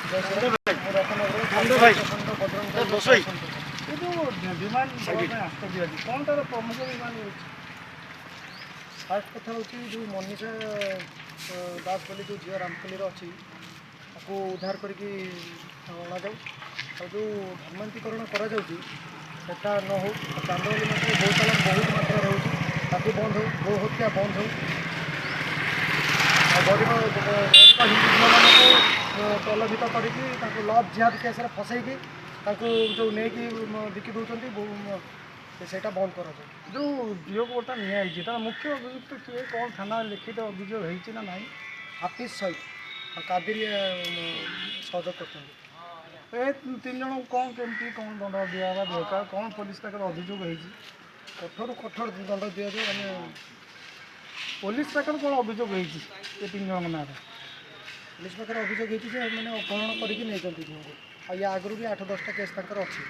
कौन तार प्रमुख डिमांड फास्ट कथा हूँ जो मनीषा दास बोली जो झील रामपल्ली अच्छी उद्धार करके अणा जाऊ जो धर्मांतरीकरण करा न हो चांदोली गौशाला बहुत मात्रा होती बंद हो गो हत्या बंद हो गरीब हिंदू झील प्रलोभित करके लव जिहाद केस फसैकी जो नहीं बिकी दौरान सेटा बंद कर जो झील को गोटा नि तार मुख्य अभियुक्त किए कौन थाना लिखित अभियोग होना ना हाफिज सहित कावेरी सहयोग कर तीन जन कौन केमती कौन दंड दिया दरकार कौन पुलिस पाखे अभियोग कठोर कठोर दंड दि जाए पुलिस पाखे कौन अभियोग ये तीन जन ना पुलिस पाखे अभियोग मैंने अपहरण करके नहीं झील को या आगु भी 8-10टा केस अच्छी